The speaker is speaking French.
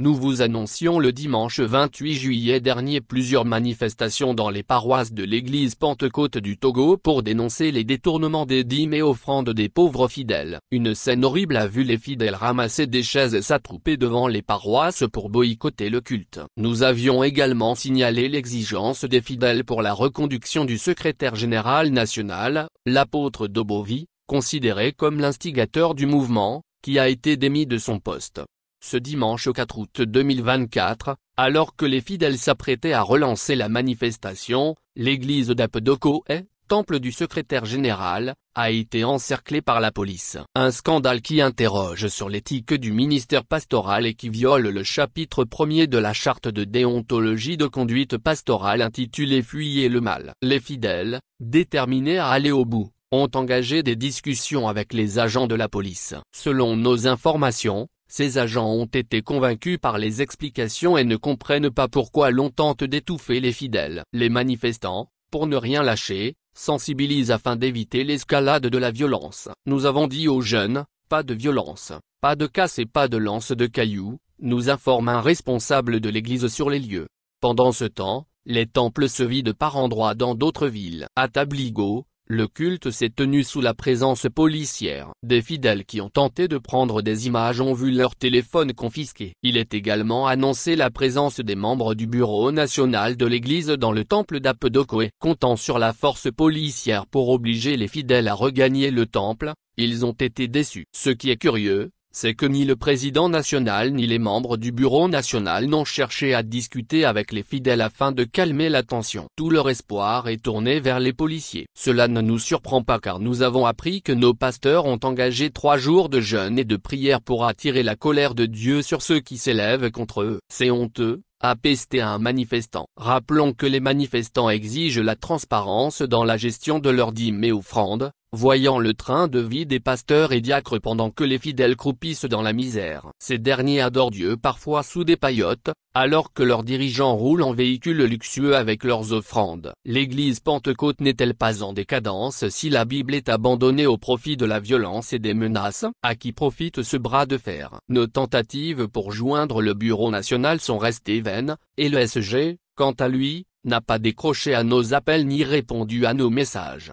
Nous vous annoncions le dimanche 28 juillet dernier plusieurs manifestations dans les paroisses de l'église Pentecôte du Togo pour dénoncer les détournements des dîmes et offrandes des pauvres fidèles. Une scène horrible a vu les fidèles ramasser des chaises et s'attrouper devant les paroisses pour boycotter le culte. Nous avions également signalé l'exigence des fidèles pour la reconduction du secrétaire général national, l'apôtre Dobovi, considéré comme l'instigateur du mouvement, qui a été démis de son poste. Ce dimanche 4 août 2024, alors que les fidèles s'apprêtaient à relancer la manifestation, l'église d'Apodoko-Est, temple du secrétaire général, a été encerclée par la police. Un scandale qui interroge sur l'éthique du ministère pastoral et qui viole le chapitre 1er de la charte de déontologie de conduite pastorale intitulée Fuyez le mal. Les fidèles, déterminés à aller au bout, ont engagé des discussions avec les agents de la police. Selon nos informations, ces agents ont été convaincus par les explications et ne comprennent pas pourquoi l'on tente d'étouffer les fidèles. Les manifestants, pour ne rien lâcher, sensibilisent afin d'éviter l'escalade de la violence. Nous avons dit aux jeunes, pas de violence, pas de casse et pas de lance de cailloux, nous informe un responsable de l'église sur les lieux. Pendant ce temps, les temples se vident par endroits dans d'autres villes. À Tabligo, le culte s'est tenu sous la présence policière. Des fidèles qui ont tenté de prendre des images ont vu leur téléphone confisqué. Il est également annoncé la présence des membres du bureau national de l'église dans le temple d'Apodoko-Est. Comptant sur la force policière pour obliger les fidèles à regagner le temple, ils ont été déçus. Ce qui est curieux, c'est que ni le président national ni les membres du bureau national n'ont cherché à discuter avec les fidèles afin de calmer la tension. Tout leur espoir est tourné vers les policiers. Cela ne nous surprend pas car nous avons appris que nos pasteurs ont engagé 3 jours de jeûne et de prière pour attirer la colère de Dieu sur ceux qui s'élèvent contre eux. C'est honteux, a pesté un manifestant. Rappelons que les manifestants exigent la transparence dans la gestion de leurs dîmes et offrandes, voyant le train de vie des pasteurs et diacres pendant que les fidèles croupissent dans la misère. Ces derniers adorent Dieu parfois sous des paillotes, alors que leurs dirigeants roulent en véhicules luxueux avec leurs offrandes. L'église Pentecôte n'est-elle pas en décadence si la Bible est abandonnée au profit de la violence et des menaces? À qui profite ce bras de fer? Nos tentatives pour joindre le bureau national sont restées vaines, et le SG, quant à lui, n'a pas décroché à nos appels ni répondu à nos messages.